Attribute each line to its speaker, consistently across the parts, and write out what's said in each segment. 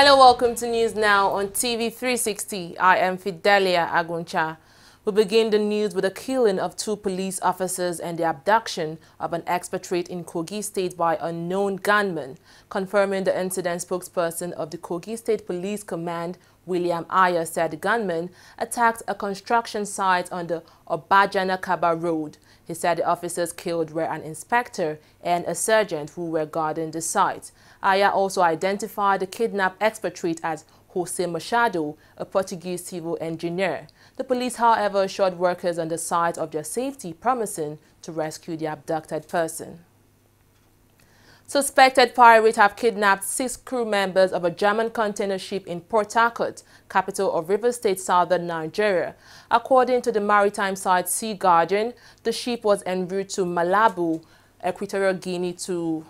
Speaker 1: Hello, welcome to News Now on TV360. I am Fidelia Aguncha. We begin the news with the killing of 2 police officers and the abduction of an expatriate in Kogi State by unknown gunmen. Confirming the incident, spokesperson of the Kogi State Police Command, William Ayer, said the gunmen attacked a construction site on the Obajana-Kaba Road. He said the officers killed were an inspector and a sergeant who were guarding the site. Ayer also identified the kidnapped expatriate as Jose Machado, a Portuguese civil engineer. The police, however, assured workers on the site of their safety, promising to rescue the abducted person. Suspected pirates have kidnapped 6 crew members of a German container ship in Port Harcourt, capital of Rivers State, southern Nigeria. According to the maritime site Sea Guardian, the ship was en route to Malabo, Equatorial Guinea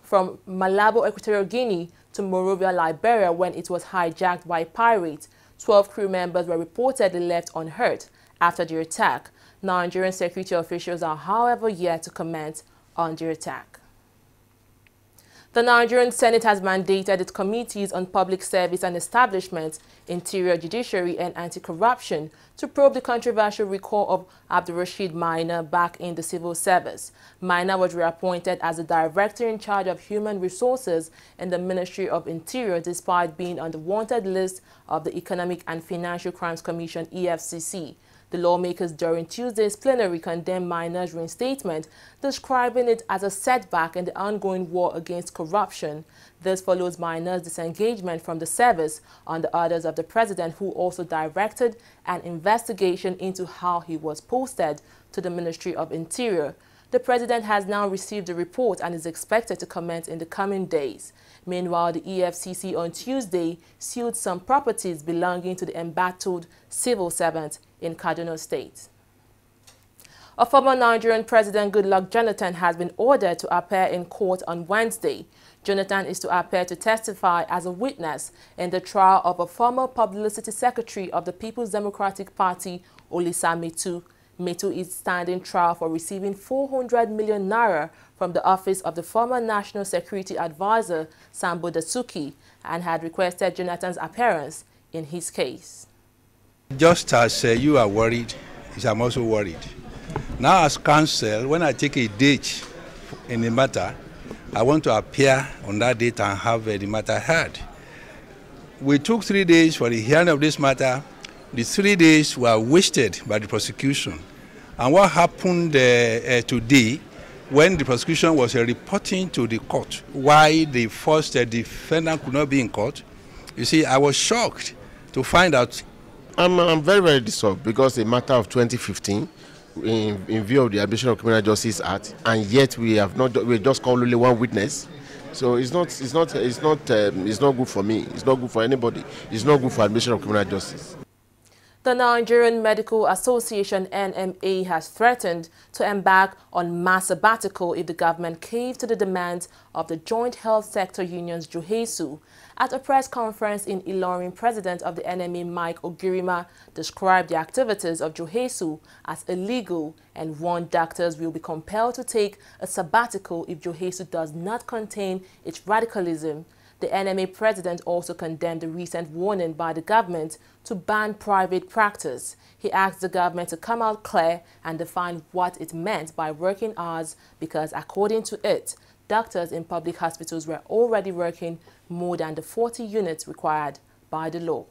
Speaker 1: from Malabo, Equatorial Guinea to Monrovia, Liberia, when it was hijacked by pirates. 12 crew members were reportedly left unhurt after the attack. Nigerian security officials are, however, yet to comment on the attack. The Nigerian Senate has mandated its committees on public service and establishments, interior, judiciary, and anti-corruption to probe the controversial recall of Abdulrasheed Maina back in the civil service. Maina was reappointed as the director in charge of human resources in the Ministry of Interior, despite being on the wanted list of the Economic and Financial Crimes Commission, EFCC. The lawmakers during Tuesday's plenary condemned Maina's reinstatement, describing it as a setback in the ongoing war against corruption. This follows Maina's disengagement from the service on the orders of the president, who also directed an investigation into how he was posted to the Ministry of Interior. The president has now received the report and is expected to comment in the coming days. Meanwhile, the EFCC on Tuesday sealed some properties belonging to the embattled civil servant in Kaduna State. A former Nigerian President Goodluck Jonathan has been ordered to appear in court on Wednesday. Jonathan is to appear to testify as a witness in the trial of a former publicity secretary of the People's Democratic Party, Olisa Metu. Metu is standing trial for receiving 400 million naira from the office of the former National Security Advisor, Sambo Dasuki, and had requested Jonathan's appearance in his case.
Speaker 2: Just as you are worried, I'm also worried. Now as counsel, when I take a date in the matter, I want to appear on that date and have the matter heard. We took 3 days for the hearing of this matter. The 3 days were wasted by the prosecution. And what happened today, when the prosecution was reporting to the court why the first defendant could not be in court, you see, I was shocked to find out.
Speaker 3: I'm very, very disturbed because a matter of 2015, in view of the Administration of Criminal Justice Act, and yet we just called only one witness. So it's not good for me. It's not good for anybody. It's not good for Administration of Criminal Justice.
Speaker 1: The Nigerian Medical Association, NMA, has threatened to embark on mass sabbatical if the government caves to the demands of the Joint Health Sector Unions, JOHESU. At a press conference in Ilorin, President of the NMA, Mike Ogirima, described the activities of JOHESU as illegal and warned doctors will be compelled to take a sabbatical if JOHESU does not contain its radicalism. The NMA president also condemned the recent warning by the government to ban private practice. He asked the government to come out clear and define what it meant by working hours, because according to it, doctors in public hospitals were already working more than the 40 units required by the law.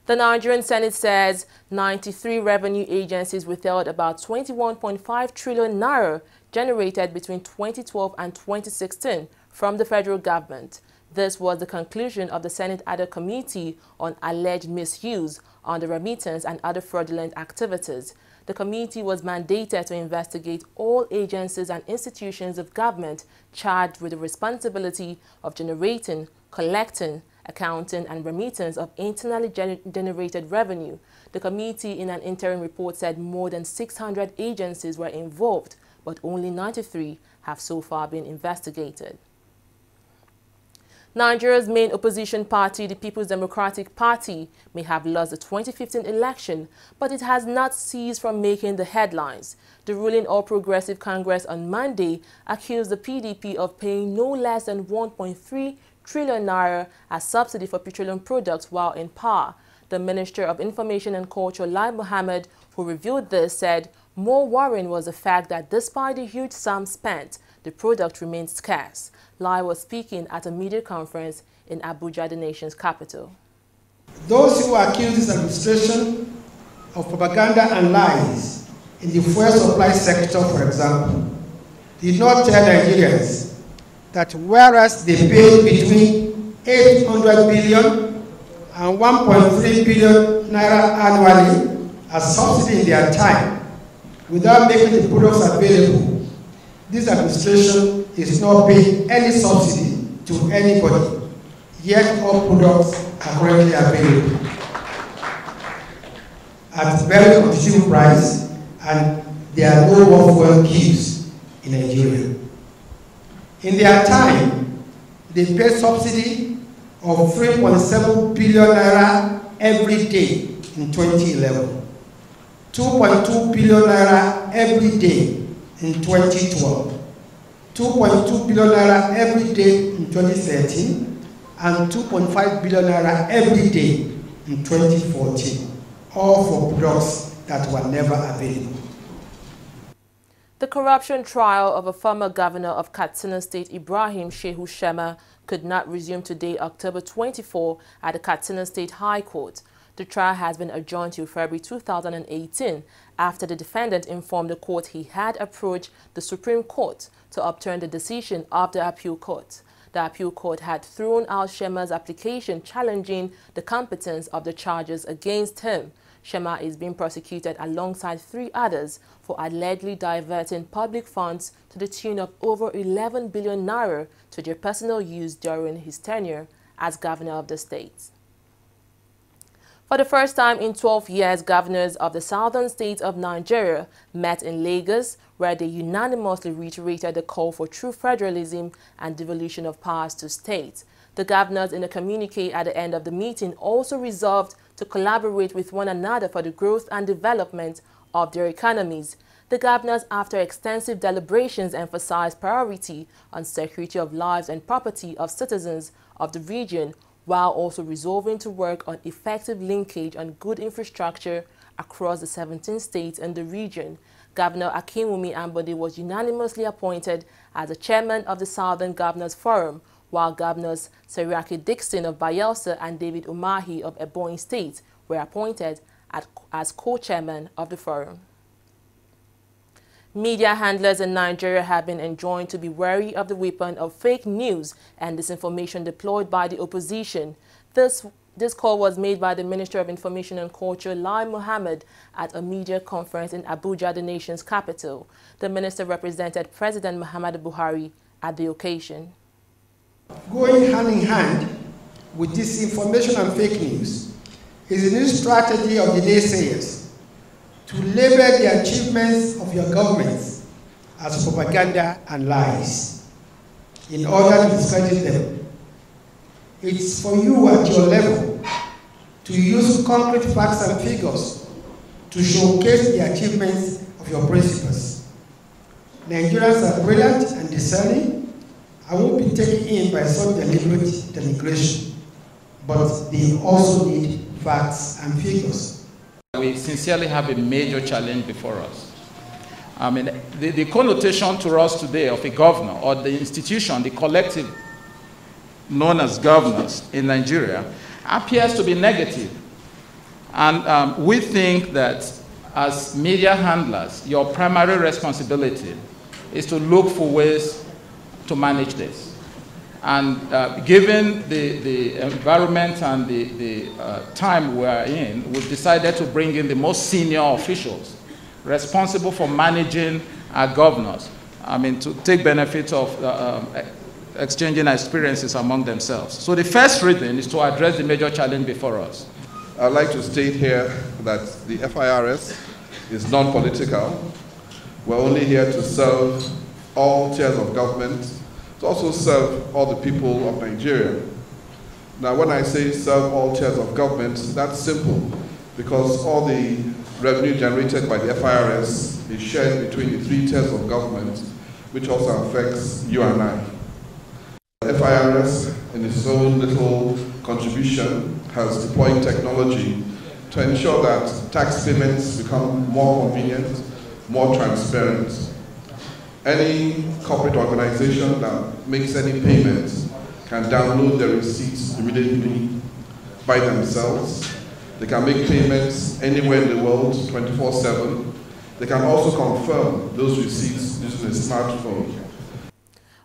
Speaker 1: The Nigerian Senate says 93 revenue agencies withheld about 21.5 trillion naira generated between 2012 and 2016 from the federal government. This was the conclusion of the Senate Ad hoc Committee on alleged misuse on the remittance and other fraudulent activities. The committee was mandated to investigate all agencies and institutions of government charged with the responsibility of generating, collecting, accounting, and remittance of internally generated revenue. The committee, in an interim report, said more than 600 agencies were involved, but only 93 have so far been investigated. Nigeria's main opposition party, the People's Democratic Party, may have lost the 2015 election, but it has not ceased from making the headlines. The ruling All Progressive Congress on Monday accused the PDP of paying no less than 1.3 trillion naira as subsidy for petroleum products while in power. The Minister of Information and Culture, Lai Mohammed, who revealed this, said more worrying was the fact that despite the huge sum spent, the product remains scarce. Lai was speaking at a media conference in Abuja, the nation's capital.
Speaker 4: Those who accuse this administration of propaganda and lies in the fuel supply sector, for example, did not tell Nigerians that whereas they paid between 800 billion and 1.3 billion naira annually as subsidy in their time without making the products available, this administration is not paying any subsidy to anybody, yet all products are currently available at very competitive price, and there are no more fuel queues in Nigeria. In their time, they paid subsidy of 3.7 billion naira every day in 2011, 2.2 billion naira every day in 2012, 2.2 billion naira every day in 2013, and 2.5 billion naira every day in 2014, all for products that were never available.
Speaker 1: The corruption trial of a former governor of Katsina State, Ibrahim Shehu Shema, could not resume today, October 24, at the Katsina State High Court. The trial has been adjourned to February 2018 after the defendant informed the court he had approached the Supreme Court to overturn the decision of the appeal court. The appeal court had thrown out Shema's application challenging the competence of the charges against him. Shema is being prosecuted alongside 3 others for allegedly diverting public funds to the tune of over 11 billion naira to their personal use during his tenure as governor of the state. For the first time in 12 years, governors of the southern states of Nigeria met in Lagos, where they unanimously reiterated the call for true federalism and devolution of powers to states. The governors, in a communique at the end of the meeting, also resolved to collaborate with one another for the growth and development of their economies. The governors, after extensive deliberations, emphasized priority on security of lives and property of citizens of the region, while also resolving to work on effective linkage on good infrastructure across the 17 states in the region. Governor Akinwumi Ambode was unanimously appointed as the chairman of the Southern Governors Forum, while Governors Seriake Dixon of Bayelsa and David Umahi of Ebonyi State were appointed as co-chairmen of the forum. Media handlers in Nigeria have been enjoined to be wary of the weapon of fake news and disinformation deployed by the opposition. This call was made by the Minister of Information and Culture, Lai Mohammed, at a media conference in Abuja, the nation's capital. The minister represented President Muhammadu Buhari at the occasion.
Speaker 4: Going hand in hand with disinformation and fake news is a new strategy of the naysayers to label the achievements of your governments as propaganda and lies in order to discredit them. It's for you at your level to use concrete facts and figures to showcase the achievements of your principles. Nigerians are brilliant and discerning. I won't be taken in by such deliberate denigration, but they also need facts and figures.
Speaker 5: We sincerely have a major challenge before us. I mean, the connotation to us today of a governor or the institution, the collective known as governors in Nigeria, appears to be negative. And we think that as media handlers, your primary responsibility is to look for ways to manage this. And given the environment and the time we are in, we've decided to bring in the most senior officials responsible for managing our governors, I mean, to take benefit of exchanging experiences among themselves. So the first reason is to address the major challenge before us.
Speaker 6: I'd like to state here that the FIRS is non-political. We're only here to serve all tiers of government, to also serve all the people of Nigeria. Now, when I say serve all tiers of government, that's simple, because all the revenue generated by the FIRS is shared between the 3 tiers of government, which also affects you and I. The FIRS, in its own little contribution, has deployed technology to ensure that tax payments become more convenient, more transparent. Any corporate organization that makes any payments can download their receipts immediately by themselves. They can make payments anywhere in the world, 24/7. They can also confirm those receipts using a smartphone.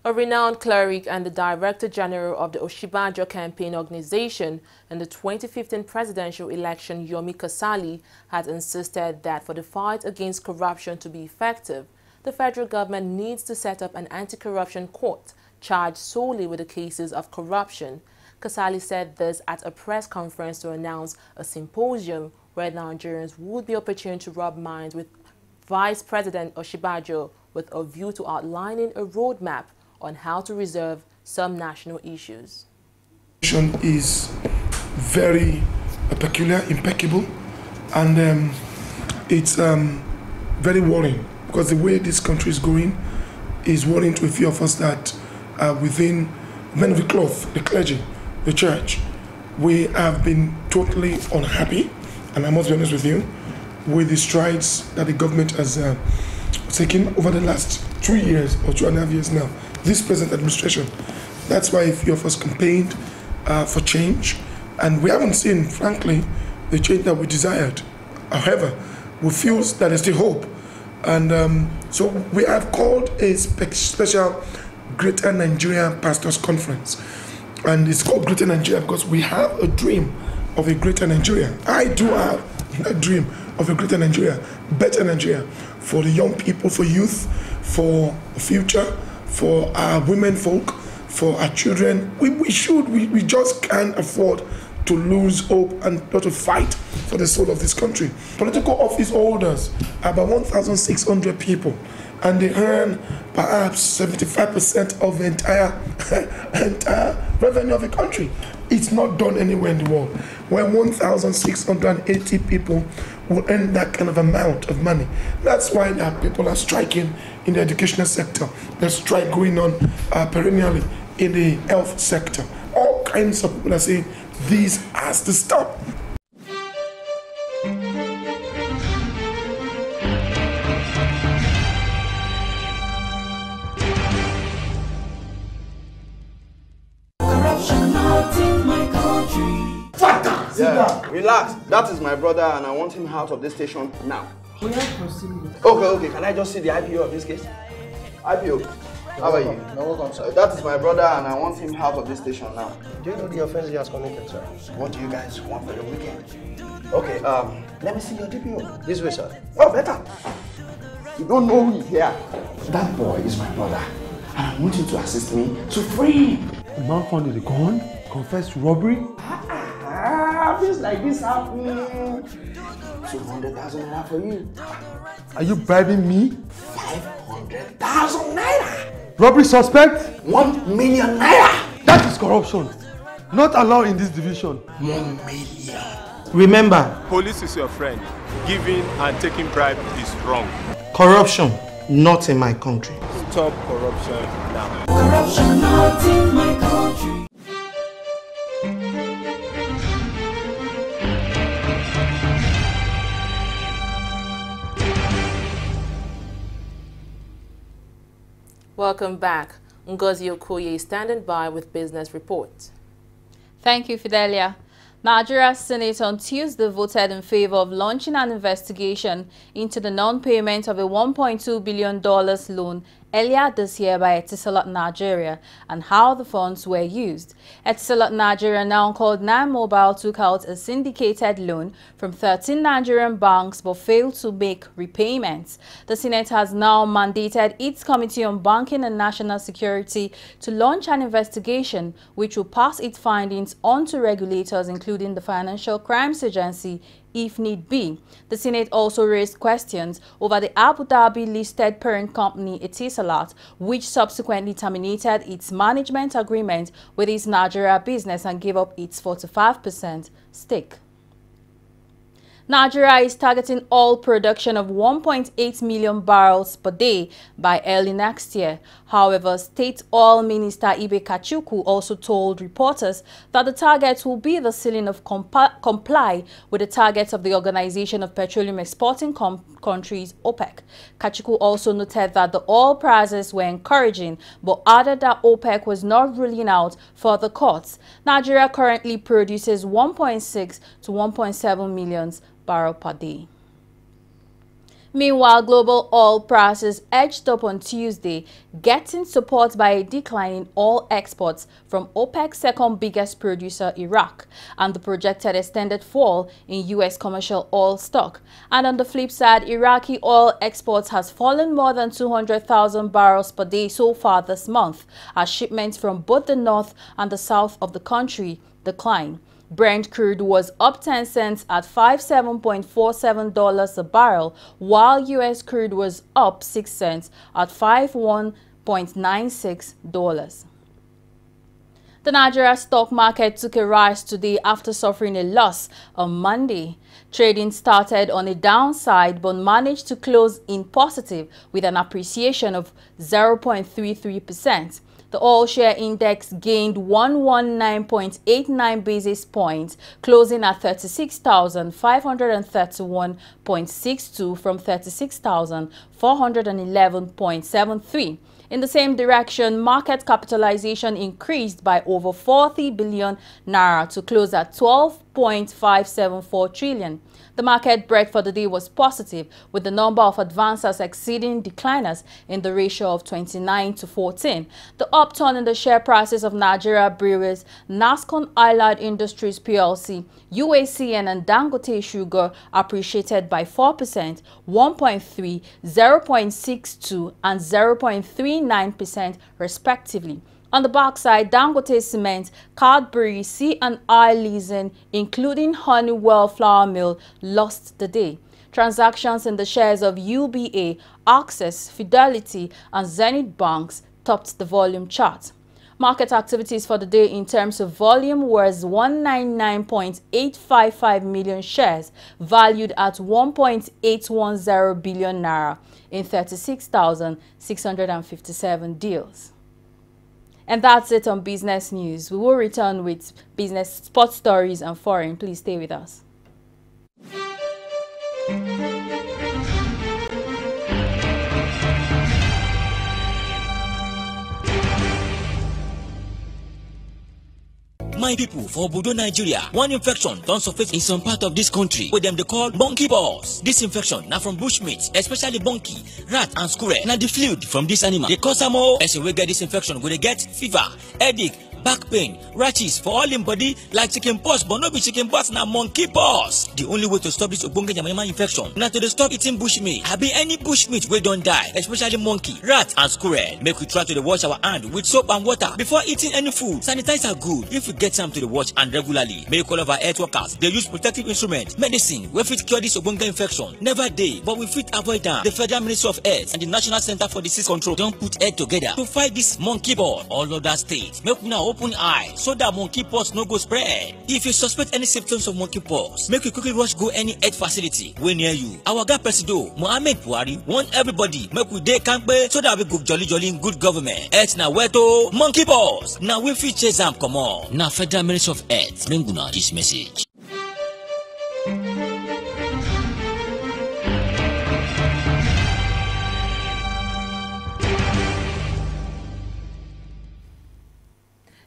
Speaker 1: A renowned cleric and the Director General of the Oshibajo Campaign Organization in the 2015 presidential election, Yomi Kasali, had insisted that for the fight against corruption to be effective, the federal government needs to set up an anti-corruption court charged solely with the cases of corruption. Kasali said this at a press conference to announce a symposium where Nigerians would be opportune to rub minds with Vice President Oshibajo with a view to outlining a roadmap on how to resolve some national issues.
Speaker 7: Is very peculiar, impeccable, and it's very worrying because the way this country is going is worrying to a few of us that within men of the cloth, the clergy, the church, we have been totally unhappy, and I must be honest with you, with the strides that the government has taken over the last 2 years or 2.5 years now, this present administration. That's why a few of us campaigned for change, and we haven't seen, frankly, the change that we desired. However, we feel that there's still hope, and so we have called a special Greater Nigeria Pastors Conference. And it's called Greater Nigeria because we have a dream of a greater Nigeria. I do have a dream of a greater Nigeria, better Nigeria, for the young people, for youth, for the future, for our women folk, for our children. We just can't afford to lose hope and not to fight for the soul of this country. Political office holders are about 1,600 people, and they earn perhaps 75% of the entire revenue of the country. It's not done anywhere in the world where 1,680 people will earn that kind of amount of money. That's why people are striking in the educational sector. There's strike going on perennially in the health sector. All kinds of people are saying this has to stop.
Speaker 8: Yeah, relax. That is my brother, and I want him out of this station now. Okay. Can I just see the IPO of this case? IPO. How are you?
Speaker 9: No, welcome, sir.
Speaker 8: That is my brother, and I want him out of this station now.
Speaker 9: Do you know the offense he has committed, sir?
Speaker 8: What do you guys want for the weekend? Okay, let me see your DPO.
Speaker 9: This way, sir.
Speaker 8: Oh, better. You don't know me here. That boy is my brother, and I want you to assist me to free him.
Speaker 10: The man found the gun, confessed to robbery.
Speaker 8: Things like this happen. 200,000 naira for you.
Speaker 10: Are you bribing me?
Speaker 8: 500,000 naira.
Speaker 10: Robbery suspect?
Speaker 8: 1 million naira.
Speaker 10: That is corruption. Not allowed in this division.
Speaker 8: 1 million.
Speaker 11: Remember, police is your friend. Giving and taking bribe is wrong.
Speaker 9: Corruption, not in my country.
Speaker 11: Stop corruption now.
Speaker 12: Corruption, not in my country.
Speaker 1: Welcome back. Ngozi Okoye is standing by with Business Report.
Speaker 13: Thank you, Fidelia. Nigeria's Senate on Tuesday voted in favor of launching an investigation into the non-payment of a $1.2 billion loan earlier this year by Etisalat Nigeria and how the funds were used. Etisalat Nigeria, now called Nine Mobile, took out a syndicated loan from 13 Nigerian banks but failed to make repayments. The Senate has now mandated its Committee on Banking and National Security to launch an investigation which will pass its findings on to regulators, including the Financial Crimes Agency, if need be. The Senate also raised questions over the Abu Dhabi-listed parent company Etisalat, which subsequently terminated its management agreement with its Nigeria business and gave up its 45% stake. Nigeria is targeting oil production of 1.8 million barrels per day by early next year. However, State Oil Minister Ibe Kachukwu also told reporters that the target will be the ceiling of comply with the targets of the Organization of Petroleum Exporting Countries, OPEC. Kachukwu also noted that the oil prices were encouraging, but added that OPEC was not ruling out further cuts. Nigeria currently produces 1.6 to 1.7 million barrels per day. Meanwhile, global oil prices edged up on Tuesday, getting support by a decline in oil exports from OPEC's second biggest producer, Iraq, and the projected extended fall in U.S. commercial oil stock. And on the flip side, Iraqi oil exports has fallen more than 200,000 barrels per day so far this month, as shipments from both the north and the south of the country decline. Brent crude was up 10 cents at $57.47 a barrel, while U.S. crude was up 6 cents at $51.96. The Nigeria stock market took a rise today after suffering a loss on Monday. Trading started on a downside but managed to close in positive with an appreciation of 0.33%. The oil share index gained 119.89 basis points, closing at 36,531.62 from 36,411.73. In the same direction, market capitalization increased by over 40 billion naira to close at 12.574 trillion. The market breadth for the day was positive, with the number of advancers exceeding decliners in the ratio of 29 to 14. The upturn in the share prices of Nigeria Breweries, Nascon Allied Industries PLC, UACN and Dangote Sugar appreciated by 4%, 1.3%, 0.62% and 0.39% respectively. On the backside, Dangote Cement, Cadbury, C&I Leasing, including Honeywell Flour Mill, lost the day. Transactions in the shares of UBA, Access, Fidelity and Zenith Banks topped the volume chart. Market activities for the day in terms of volume was 199.855 million shares, valued at 1.810 billion naira in 36,657 deals. And that's it on business news. We will return with business, sports stories and foreign. Please stay with us.
Speaker 14: My people, for Obodo, Nigeria, one infection don't surface in some part of this country where them they call monkeypox. This infection now from bushmeat, especially monkey, rat and squirrel. Now the fluid from this animal, they cause some more. Person will get this infection, will they get fever, headache, back pain, rashes for all in body like chicken pox, but no be chicken pox, now monkey pox. The only way to stop this obonge yamayama infection now to stop eating bushmeat. Have been any bushmeat we don't die, especially monkey, rat and squirrel. Make we try to wash our hand with soap and water before eating any food. Sanitize are good if we get some to the wash and regularly. Make all of our health workers they use protective instrument, medicine. We fit cure this obonge infection. Never day, but we fit avoid them. The Federal Ministry of Health and the National Center for Disease Control don't put head together to fight this monkey pox all other states. Make we now open eye so that monkeypox no go spread. If you suspect any symptoms of monkeypox, make you quickly rush go any health facility way near you. Our God President Mohammed Buhari want everybody make we dey kampe so that we go jolly in good government. Health na weto monkeypox. Now we fit chase am come on. Now Federal Ministry of Health bring una this message.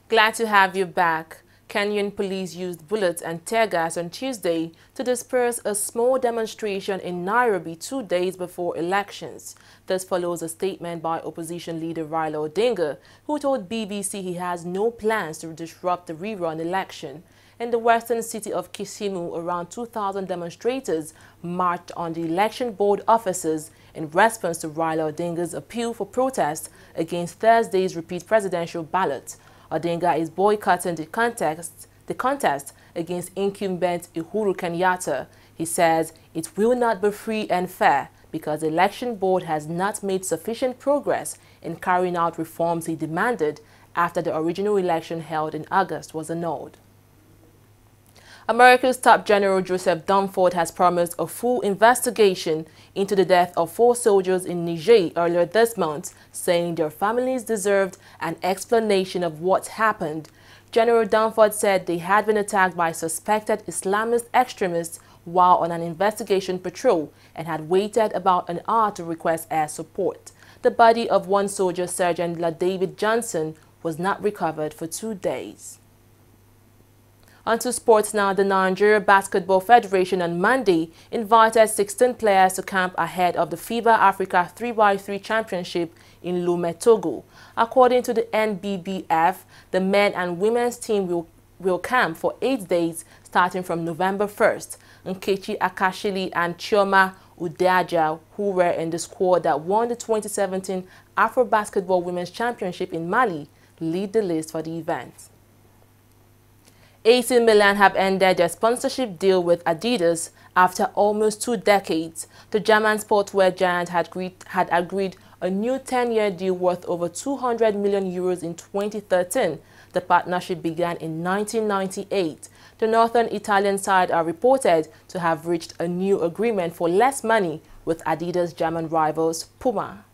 Speaker 1: Glad to have you back. Kenyan police used bullets and tear gas on Tuesday to disperse a small demonstration in Nairobi 2 days before elections. This follows a statement by opposition leader Raila Odinga, who told BBC he has no plans to disrupt the rerun election. In the western city of Kisumu, around 2,000 demonstrators marched on the election board offices in response to Raila Odinga's appeal for protest against Thursday's repeat presidential ballot. Odinga is boycotting the contest against incumbent Uhuru Kenyatta. He says it will not be free and fair because the election board has not made sufficient progress in carrying out reforms he demanded after the original election held in August was annulled. America's top General Joseph Dunford has promised a full investigation into the death of 4 soldiers in Niger earlier this month, saying their families deserved an explanation of what happened. General Dunford said they had been attacked by suspected Islamist extremists while on an investigation patrol and had waited about an hour to request air support. The body of one soldier, Sergeant David Johnson, was not recovered for 2 days. On to sports now. The Nigerian Basketball Federation on Monday invited 16 players to camp ahead of the FIBA Africa 3x3 Championship in Lomé, Togo. According to the NBBF, the men and women's team will camp for 8 days starting from November 1st. Nkechi Akashili and Chioma Udaja, who were in the squad that won the 2017 Afro Basketball Women's Championship in Mali, lead the list for the event. AC Milan have ended their sponsorship deal with Adidas after almost 2 decades. The German sportswear giant had agreed a new 10-year deal worth over 200 million euros in 2013. The partnership began in 1998. The northern Italian side are reported to have reached a new agreement for less money with Adidas' German rivals Puma.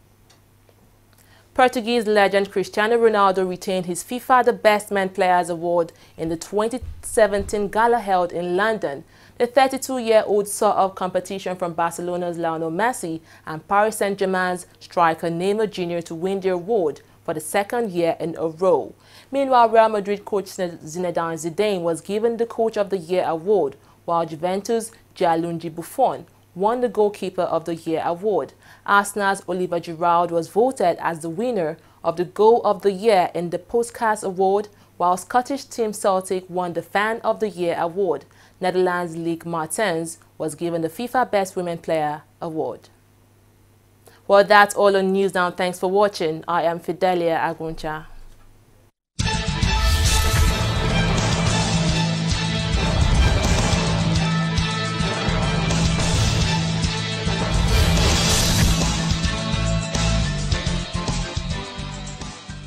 Speaker 1: Portuguese legend Cristiano Ronaldo retained his FIFA The Best Men Players Award in the 2017 gala held in London. The 32-year-old saw off competition from Barcelona's Lionel Messi and Paris Saint-Germain's striker Neymar Jr. to win the award for the 2nd year in a row. Meanwhile, Real Madrid coach Zinedine Zidane was given the Coach of the Year award, while Juventus' Gianluigi Buffon won the Goalkeeper of the Year award. Arsenal's Oliver Giroud was voted as the winner of the Goal of the Year in the Puskas Award, while Scottish team Celtic won the Fan of the Year award. Netherlands' Lieke Martens was given the FIFA Best Women Player award. Well, that's all on news now. Thanks for watching. I am Fidelia Aguncha.